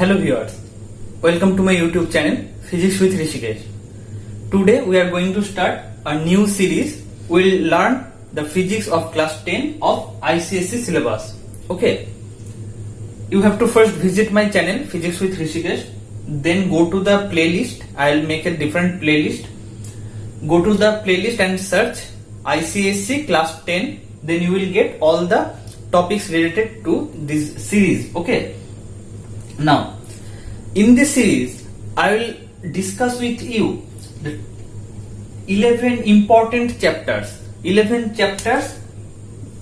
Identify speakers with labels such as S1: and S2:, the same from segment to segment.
S1: Hello viewers, welcome to my YouTube channel Physics with Rishikesh. Today we are going to start a new series. We'll learn the physics of class 10 of ICSE syllabus. Okay, you have to first visit my channel Physics with Rishikesh, then go to the playlist. I'll make a different playlist. Go to the playlist and search ICSE class 10, then you will get all the topics related to this series. Okay, now in this series I will discuss with you the 11 important chapters, 11 chapters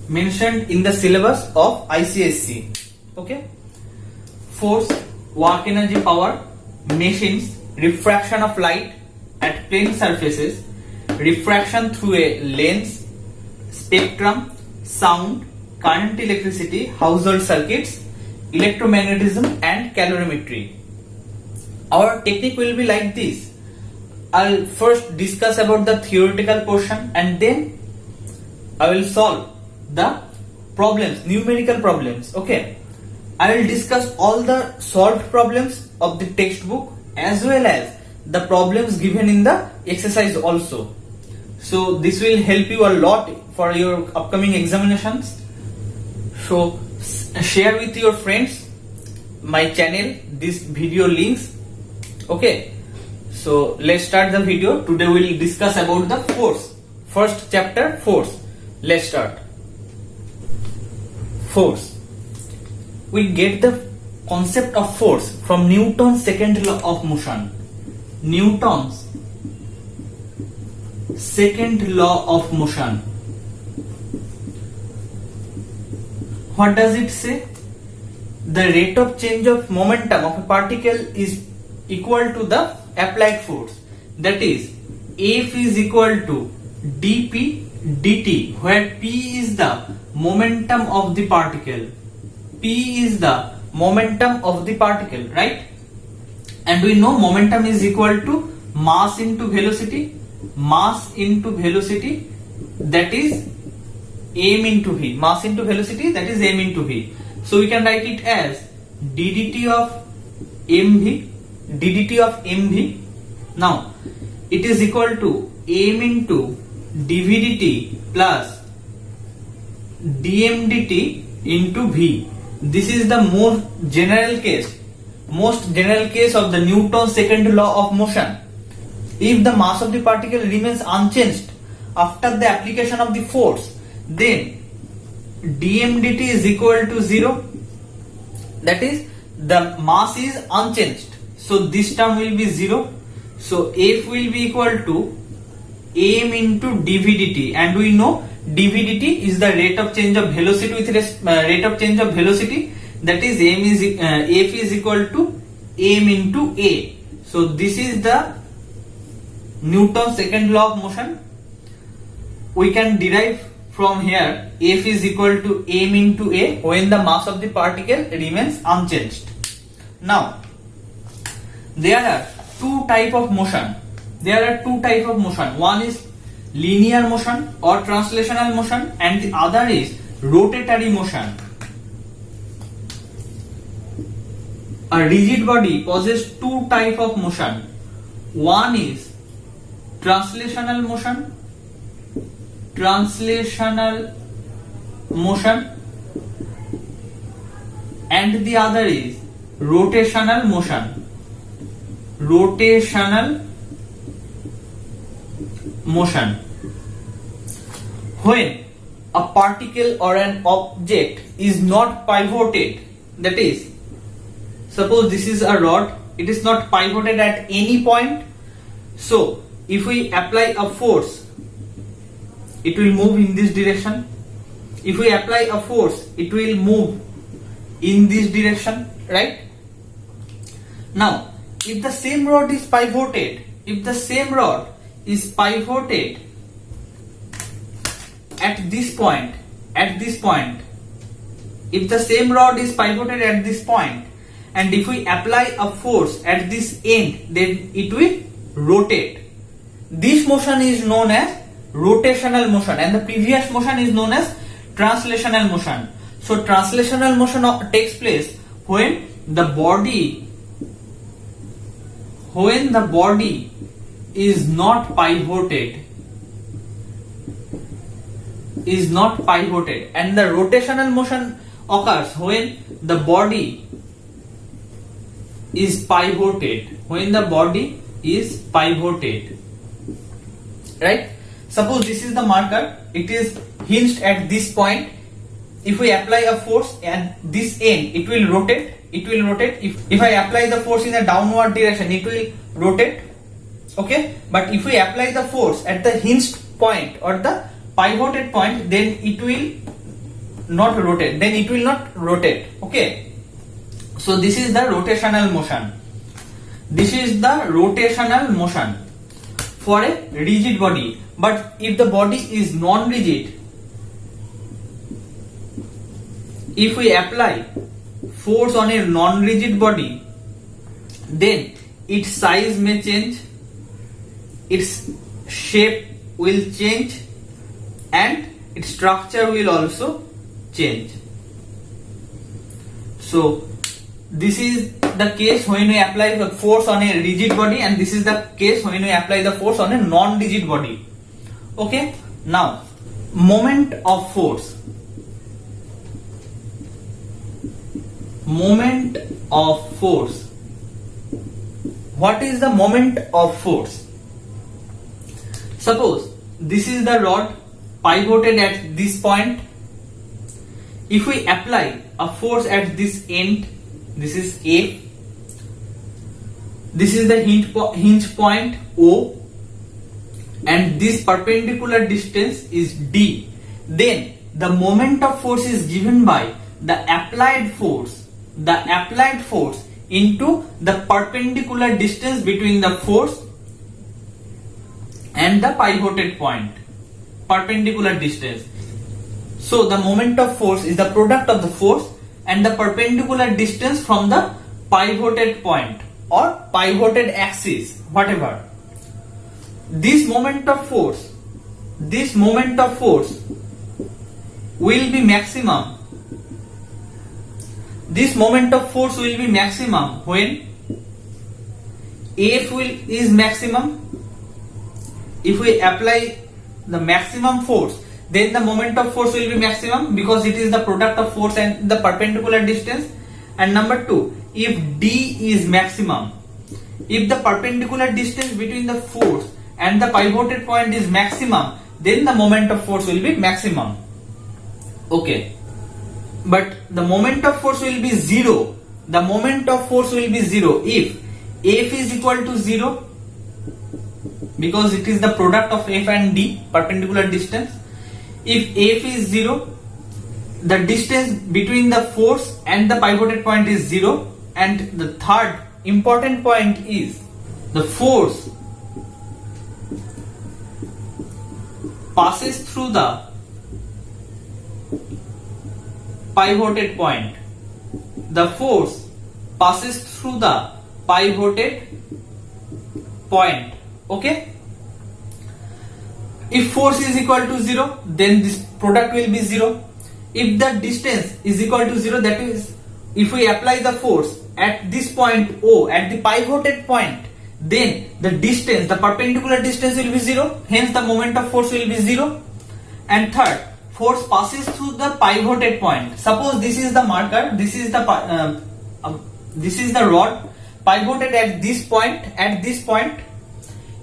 S1: mentioned in the syllabus of ICSE. Okay, force, work energy, power, machines, refraction of light at plane surfaces, refraction through a lens, spectrum, sound, current, electricity, household circuits, electromagnetism and calorimetry. Our technique will be like this. I'll first discuss about the theoretical portion and then I will solve the problems, numerical problems. Okay, I will discuss all the solved problems of the textbook as well as the problems given in the exercise also. So this will help you a lot for your upcoming examinations. So share with your friends my channel, this video links. Okay, so let's start the video. Today we will discuss about the force. First chapter, force. Let's start. Force. We get the concept of force from Newton's second law of motion. Newton's second law of motion. What does it say? The rate of change of momentum of a particle is equal to the applied force. That is, F is equal to dP dt, where P is the momentum of the particle. P is the momentum of the particle, right? And we know momentum is equal to mass into velocity. Mass into velocity, that is m into v. Mass into velocity, that is m into v. So we can write it as ddt of mv, ddt of mv. Now it is equal to m into dv dt plus dm dt into v. This is the most general case of the Newton's second law of motion. If the mass of the particle remains unchanged after the application of the force, then dm dt is equal to 0. That is, the mass is unchanged. So this term will be 0. So F will be equal to m into dv dt, and we know dv dt is the rate of change of velocity with rate of change of velocity. That is, F is equal to m into a. So this is the Newton's second law of motion. We can derive from here F is equal to m into a when the mass of the particle remains unchanged. Now there are two types of motion. One is linear motion or translational motion, and the other is rotatory motion. A rigid body possesses two types of motion. One is translational motion, and the other is rotational motion. When a particle or an object is not pivoted, that is, suppose this is a rod, it is not pivoted at any point. So if we apply a force, it will move in this direction. If we apply a force, it will move in this direction, right? Now if the same rod is pivoted, at this point, if the same rod is pivoted at this point, and if we apply a force at this end, then it will rotate. This motion is known as rotational motion, and the previous motion is known as translational motion. So translational motion takes place when the body when the body is not pivoted, and the rotational motion occurs when the body is pivoted, right? Suppose this is the marker, it is hinged at this point. If we apply a force at this end, it will rotate. If I apply the force in a downward direction, it will rotate. Okay, but if we apply the force at the hinged point or the pivoted point, then it will not rotate. Okay, so this is the rotational motion for a rigid body. But if the body is non-rigid, if we apply force on a non-rigid body, then its size may change, its shape will change, and its structure will also change. So this is the case when we apply the force on a rigid body, and this is the case when we apply the force on a non-rigid body. Okay, now moment of force. What is the moment of force? Suppose this is the rod pivoted at this point. If we apply a force at this end, this is A, this is the hinge point O, and this perpendicular distance is D, then the moment of force is given by the applied force into the perpendicular distance between the force and the pivoted point, perpendicular distance. So the moment of force is the product of the force and the perpendicular distance from the pivoted point or pivoted axis, whatever. This moment of force will be maximum. This moment of force will be maximum when F is maximum. If we apply the maximum force, then the moment of force will be maximum because it is the product of force and the perpendicular distance. And number 2, if D is maximum, if the perpendicular distance between the force and the pivoted point is maximum, then the moment of force will be maximum. Okay, but the moment of force will be zero. If F is equal to 0, because it is the product of F and D, perpendicular distance. If F is 0, the distance between the force and the pivoted point is 0. And the third important point is the force passes through the pivoted point. The force passes through the pivoted point. Okay, if force is equal to 0, then this product will be 0. If the distance is equal to 0, that is, if we apply the force at this point O, at the pivoted point, then the distance, the perpendicular distance will be 0, hence the moment of force will be 0. And third, force passes through the pivoted point. Suppose this is the marker, this is the rod pivoted at this point.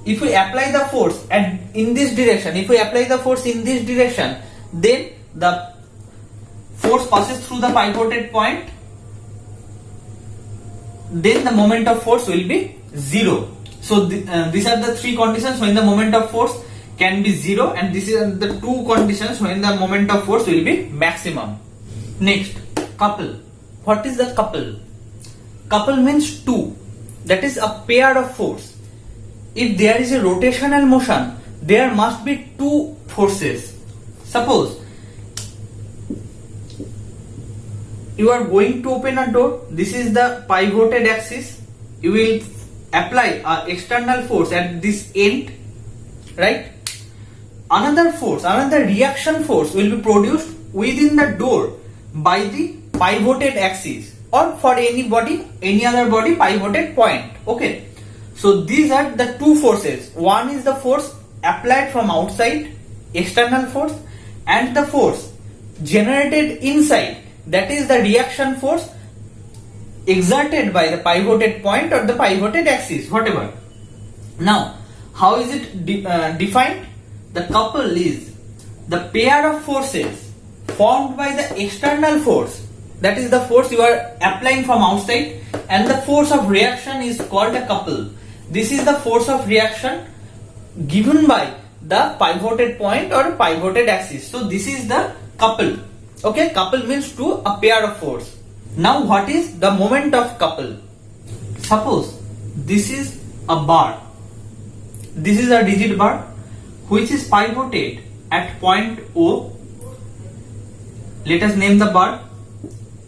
S1: If we apply the force in this direction, then the force passes through the pivoted point, then the moment of force will be 0. So these are the three conditions when the moment of force can be 0, and these are the two conditions when the moment of force will be maximum. Next, couple. What is the couple? Couple means two, that is a pair of force. If there is a rotational motion, there must be two forces. Suppose you are going to open a door, this is the pivoted axis, you will apply an external force at this end, right? Another force, another reaction force will be produced within the door by the pivoted axis or for any other body pivoted point. Okay, So these are the two forces. One is the force applied from outside, external force, and the force generated inside, that is the reaction force exerted by the pivoted point or the pivoted axis, whatever. Now, how is it defined? The couple is the pair of forces formed by the external force, that is the force you are applying from outside, and the force of reaction is called a couple. This is the force of reaction given by the pivoted point or pivoted axis. So this is the couple. Okay, couple means two, a pair of force. Now what is the moment of couple? Suppose this is a bar. This is a rigid bar which is pivoted at point O. Let us name the bar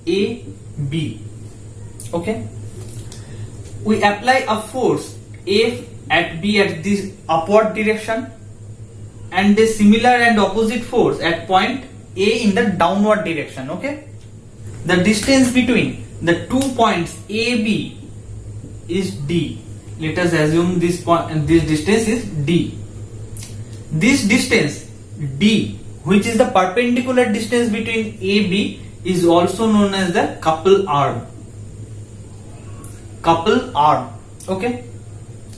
S1: A, B. Okay. We apply a force F at B at this upward direction and a similar and opposite force at point A in the downward direction. Okay. The distance between the 2 points A, B is D. Let us assume this distance is D. This distance D, which is the perpendicular distance between A, B, is also known as the couple arm. Couple arm. Okay.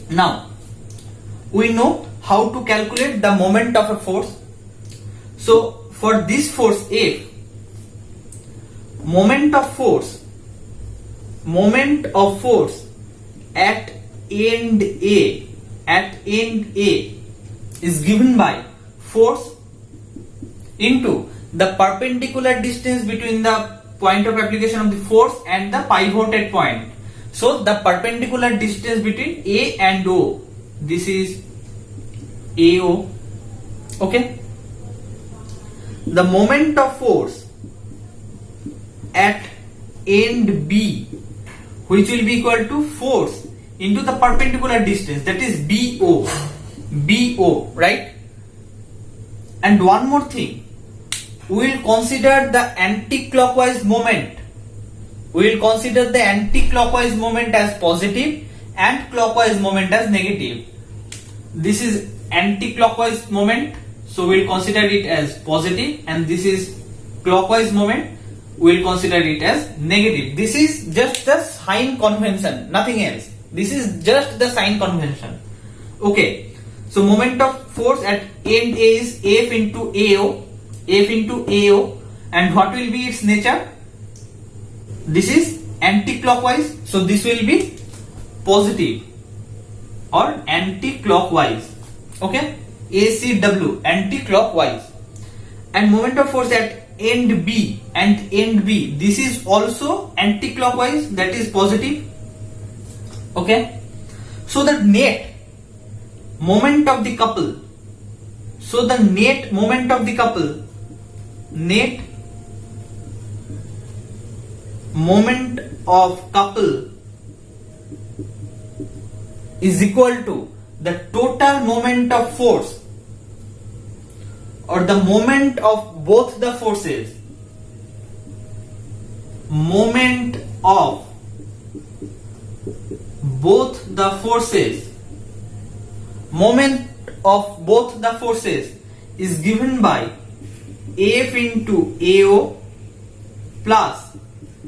S1: Now, we know how to calculate the moment of a force. So, for this force F, moment of force at end A is given by force into the perpendicular distance between the point of application of the force and the pivoted point. So the perpendicular distance between A and O, this is AO. Okay. The moment of force at end B, which will be equal to force into the perpendicular distance, that is BO, right? And one more thing, we will consider the anti-clockwise moment. We will consider the anti-clockwise moment as positive and clockwise moment as negative. This is anti-clockwise moment, so we will consider it as positive, and this is clockwise moment, we will consider it as negative. This is just the sign convention, nothing else. This is just the sign convention. Okay. So moment of force at end A is F into AO, and what will be its nature? This is anti-clockwise, so this will be positive or anti-clockwise. Okay, ACW, anti-clockwise. And moment of force at end B and end B, this is also anti-clockwise, that is positive. Okay, so the net moment of the couple, net moment of couple is equal to the total moment of force or the moment of both the forces. Moment of both the forces. Moment of both the forces is given by F into AO plus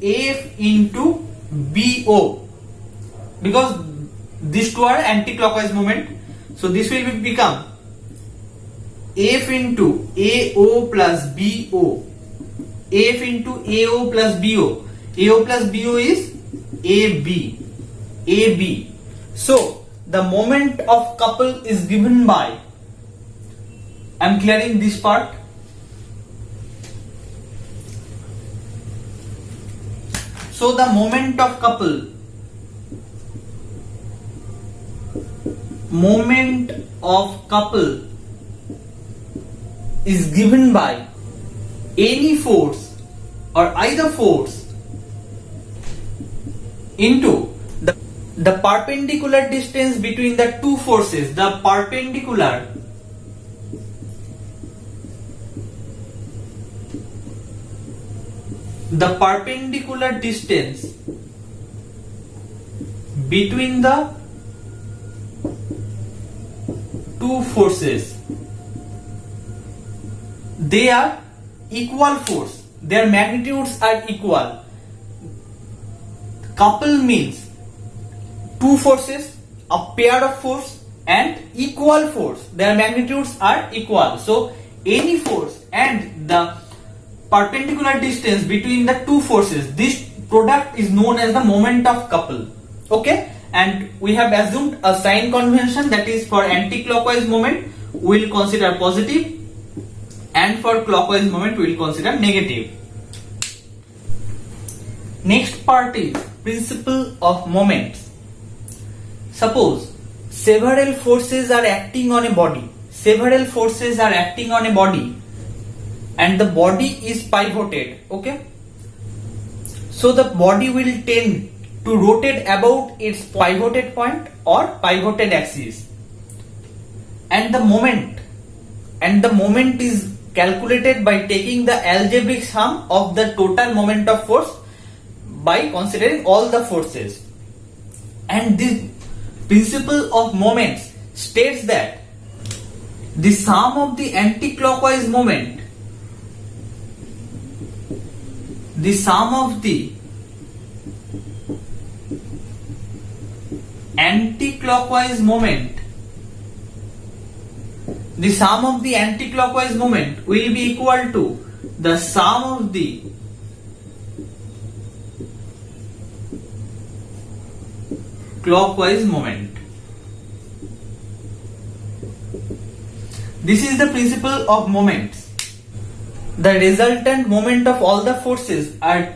S1: F into BO, because these two are anti-clockwise moment, so this will become F into AO plus BO, F into AO plus BO. AO plus BO is AB. So the moment of couple is given by, I am clearing this part. So the moment of couple is given by any force or either force into the perpendicular distance between the two forces. The perpendicular distance between the two forces, they are equal force, their magnitudes are equal. Couple means two forces, a pair of force and equal force, their magnitudes are equal. So any force and the perpendicular distance between the two forces, this product is known as the moment of couple. Okay, and we have assumed a sign convention, that is for anti-clockwise moment we will consider positive and for clockwise moment we will consider negative. Next part is principle of moments. Suppose several forces are acting on a body, and the body is pivoted. Okay, so the body will tend to rotate about its pivoted point or pivoted axis, and the moment is calculated by taking the algebraic sum of the total moment of force by considering all the forces. And this principle of moments states that the sum of the anti-clockwise moment, the sum of the anti-clockwise moment will be equal to the sum of the clockwise moment. This is the principle of moments. The resultant moment of all the forces are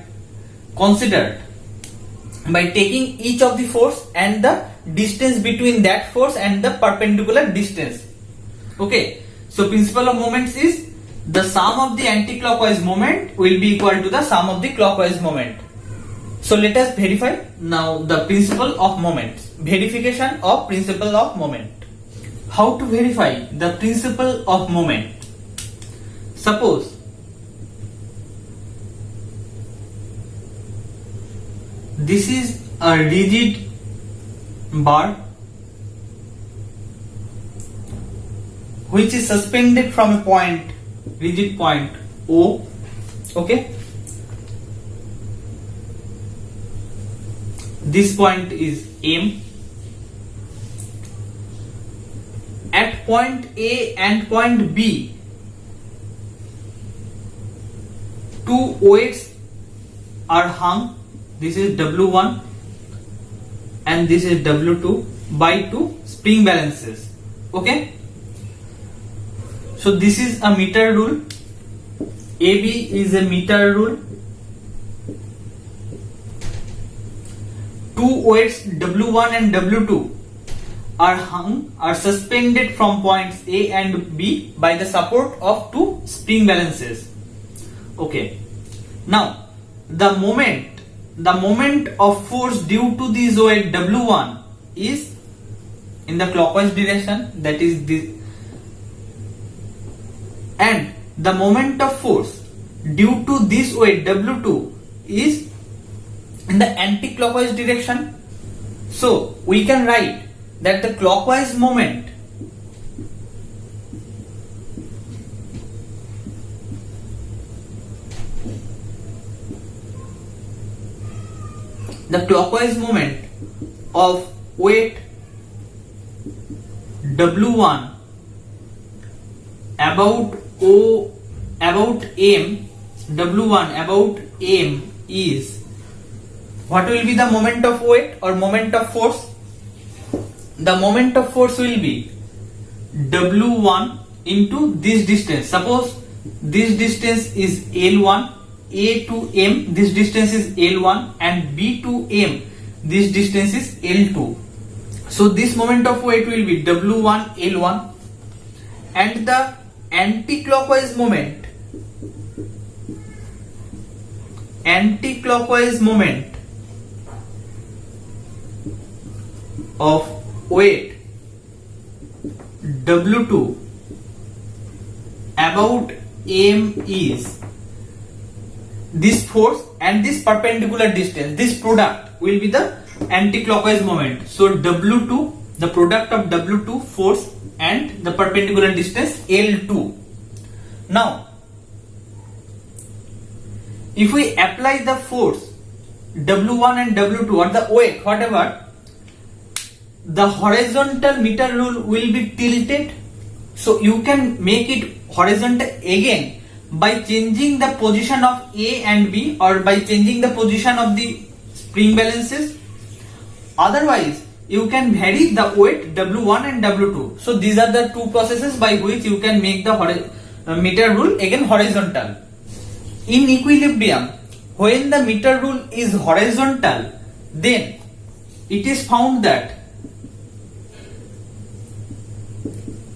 S1: considered by taking each of the force and the distance between that force and the perpendicular distance. Okay, so principle of moments is the sum of the anti-clockwise moment will be equal to the sum of the clockwise moment. So let us verify now the principle of moments. Verification of principle of moment. How to verify the principle of moment? Suppose this is a rigid bar which is suspended from a point, rigid point O. Okay, this point is M. At point A and point B, two weights are hung. This is W1 and this is W2 by two spring balances. Okay, so this is a meter rule. AB is a meter rule. Two weights W1 and W2 are suspended from points A and B by the support of two spring balances. Okay, now the moment of force due to this weight W1 is in the clockwise direction, that is this, and the moment of force due to this weight W2 is in the anti-clockwise direction. So we can write that the clockwise moment of weight W1 about M, W1 about M is, what will be the moment of weight or moment of force? The moment of force will be W1 into this distance. Suppose this distance is L1, A to M, this distance is L1, and B to M, this distance is L2. So this moment of weight will be W1 L1, and the anti-clockwise moment of weight W2 about M is this force and this perpendicular distance. This product will be the anti-clockwise moment. So W2 the product of W2 force and the perpendicular distance L2. Now, if we apply the force W1 and W2 or the weight, whatever, the horizontal meter rule will be tilted. So you can make it horizontal again by changing the position of A and B, or by changing the position of the spring balances. Otherwise, you can vary the weight W1 and W2. So these are the two processes by which you can make the meter rule again horizontal. In equilibrium, when the meter rule is horizontal, then it is found that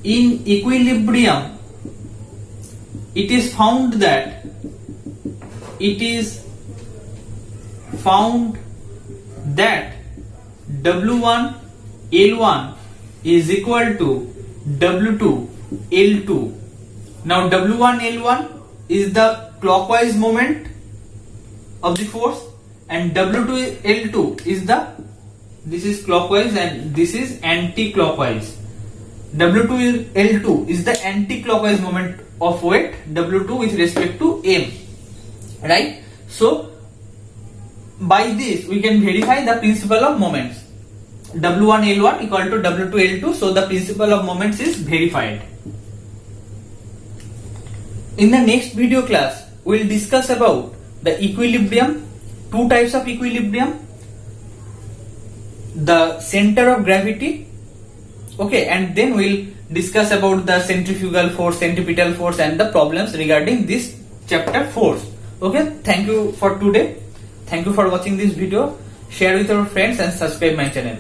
S1: in equilibrium, it is found that W1 L1 is equal to W2 L2. Now W1 L1 is the clockwise moment of the force, and W2 L2 is this is clockwise and this is anti-clockwise. W2 L2 is the anti-clockwise moment of weight W2 with respect to M, right? So by this we can verify the principle of moments. W1 L1 equal to W2 L2, so the principle of moments is verified. In the next video class, we will discuss about the equilibrium, two types of equilibrium, the center of gravity, okay, and then we'll discuss about the centrifugal force, centripetal force, and the problems regarding this chapter force. Okay, thank you for today. Thank you for watching this video. Share with your friends and subscribe my channel.